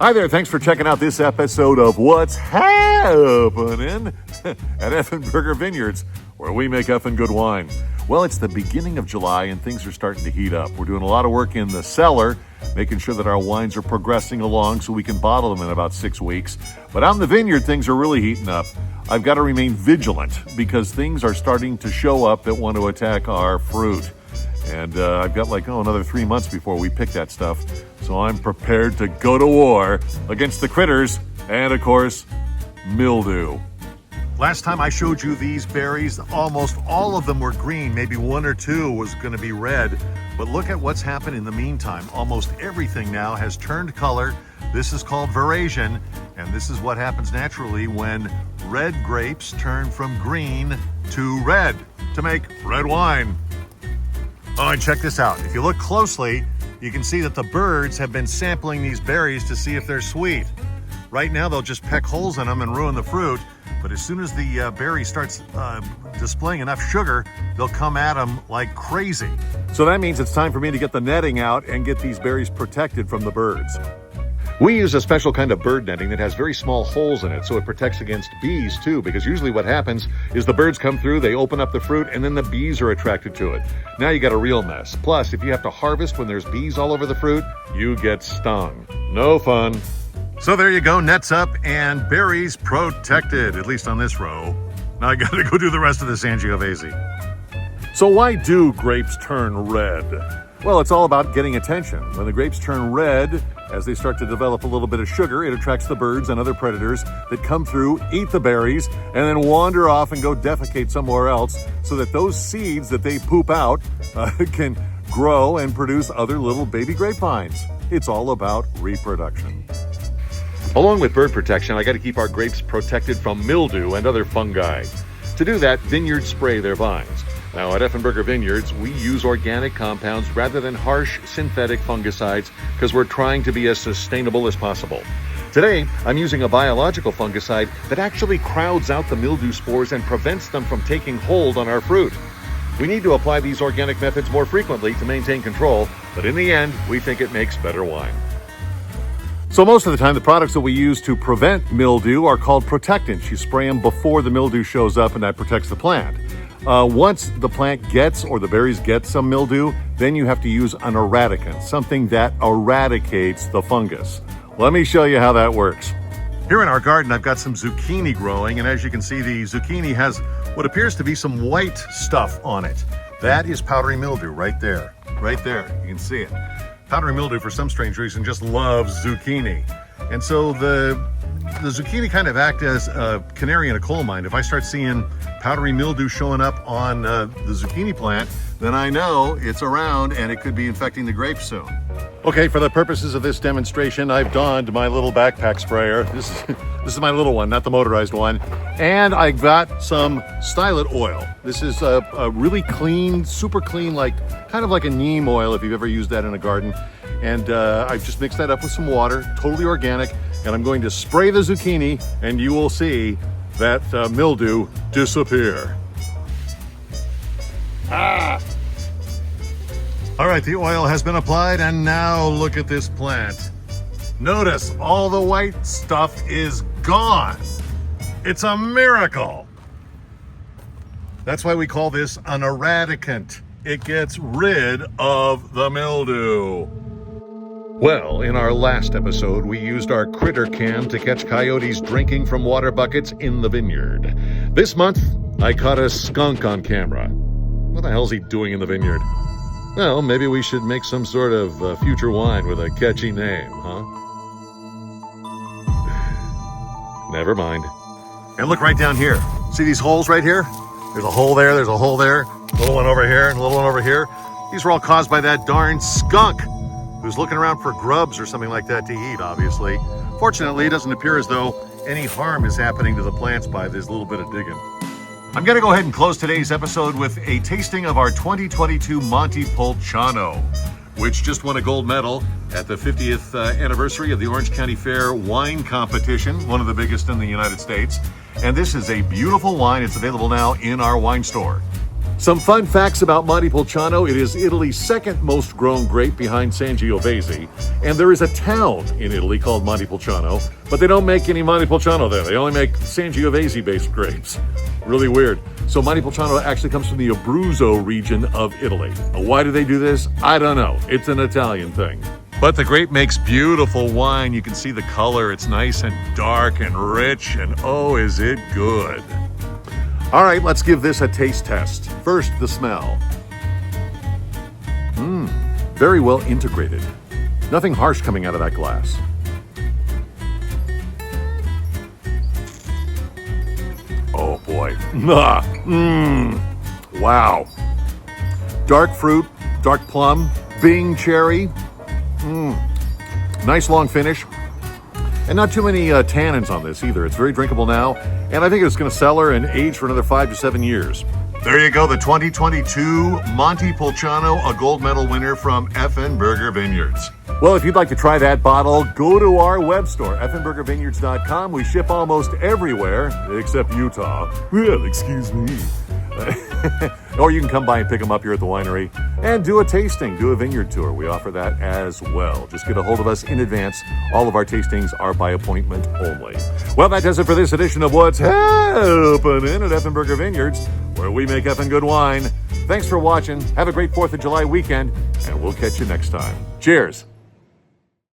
Hi there, thanks for checking out this episode of What's Happening at Effenberger Vineyards, where we make effing good wine. Well, it's the beginning of July and things are starting to heat up. We're doing a lot of work in the cellar, making sure that our wines are progressing along so we can bottle them in about 6 weeks. But out in the vineyard, things are really heating up. I've got to remain vigilant because things are starting to show up that want to attack our fruit. And I've got another 3 months before we pick that stuff. So I'm prepared to go to war against the critters and, of course, mildew. Last time I showed you these berries, almost all of them were green. Maybe one or two was going to be red. But look at what's happened in the meantime. Almost everything now has turned color. This is called veraison. And this is what happens naturally when red grapes turn from green to red to make red wine. Oh, and check this out. If you look closely, you can see that the birds have been sampling these berries to see if they're sweet. Right now, they'll just peck holes in them and ruin the fruit. But as soon as the berry starts displaying enough sugar, they'll come at them like crazy. So that means it's time for me to get the netting out and get these berries protected from the birds. We use a special kind of bird netting that has very small holes in it, so it protects against bees too, because usually what happens is the birds come through, they open up the fruit, and then the bees are attracted to it. Now you got a real mess. Plus, if you have to harvest when there's bees all over the fruit, you get stung. No fun. So there you go, nets up and berries protected, at least on this row. Now I gotta go do the rest of the Sangiovese. So why do grapes turn red? Well, it's all about getting attention. When the grapes turn red, as they start to develop a little bit of sugar, it attracts the birds and other predators that come through, eat the berries, and then wander off and go defecate somewhere else so that those seeds that they poop out can grow and produce other little baby grapevines. It's all about reproduction. Along with bird protection, I got to keep our grapes protected from mildew and other fungi. To do that, vineyards spray their vines. Now, at Effenberger Vineyards, we use organic compounds rather than harsh synthetic fungicides because we're trying to be as sustainable as possible. Today, I'm using a biological fungicide that actually crowds out the mildew spores and prevents them from taking hold on our fruit. We need to apply these organic methods more frequently to maintain control, but in the end, we think it makes better wine. So most of the time, the products that we use to prevent mildew are called protectants. You spray them before the mildew shows up, and that protects the plant. Once the plant gets or the berries get some mildew, then you have to use an eradicant, something that eradicates the fungus. Let me show you how that works. Here in our garden, I've got some zucchini growing, and as you can see, the zucchini has what appears to be some white stuff on it. That is powdery mildew right there. Right there, you can see it. Powdery mildew, for some strange reason, just loves zucchini. And so the zucchini kind of act as a canary in a coal mine. If I start seeing powdery mildew showing up on the zucchini plant, then I know it's around and it could be infecting the grapes soon. Okay, for the purposes of this demonstration, I've donned my little backpack sprayer. This is my little one, not the motorized one. And I've got some stylet oil. This is a really clean, super clean, kind of like a neem oil if you've ever used that in a garden. And I've just mixed that up with some water, totally organic. And I'm going to spray the zucchini and you will see that mildew disappear. All right, the oil has been applied and now look at this plant. Notice all the white stuff is gone. It's a miracle. That's why we call this an eradicant. It gets rid of the mildew. Well, in our last episode, we used our critter cam to catch coyotes drinking from water buckets in the vineyard. This month, I caught a skunk on camera. What the hell's he doing in the vineyard? Well, maybe we should make some sort of future wine with a catchy name, huh? Never mind. And look right down here. See these holes right here? There's a hole there, there's a hole there, a little one over here, and a little one over here. These were all caused by that darn skunk who's looking around for grubs or something like that to eat, obviously. Fortunately, it doesn't appear as though any harm is happening to the plants by this little bit of digging. I'm going to go ahead and close today's episode with a tasting of our 2022 Montepulciano, which just won a gold medal at the 50th anniversary of the Orange County Fair wine competition, one of the biggest in the United States. And this is a beautiful wine. It's available now in our wine store. Some fun facts about Montepulciano. It is Italy's second most grown grape behind Sangiovese. And there is a town in Italy called Montepulciano, but they don't make any Montepulciano there. They only make Sangiovese-based grapes. Really weird. So Montepulciano actually comes from the Abruzzo region of Italy. Why do they do this? I don't know. It's an Italian thing. But the grape makes beautiful wine. You can see the color. It's nice and dark and rich, and oh, is it good. All right, let's give this a taste test. First, the smell. Very well integrated. Nothing harsh coming out of that glass. Oh boy. Wow. Dark fruit, dark plum, Bing cherry. Nice long finish. And not too many tannins on this either. It's very drinkable now, and I think it's going to cellar and age for another 5 to 7 years. There you go, the 2022 Montepulciano, a gold medal winner from Effenberger Vineyards. Well, if you'd like to try that bottle, go to our web store, effenbergervineyards.com. We ship almost everywhere except Utah. Well, excuse me. Or you can come by and pick them up here at the winery and do a tasting, do a vineyard tour. We offer that as well. Just get a hold of us in advance. All of our tastings are by appointment only. Well, that does it for this edition of What's Happening at Effenberger Vineyards, where we make effing good wine. Thanks for watching. Have a great 4th of July weekend, and we'll catch you next time. Cheers.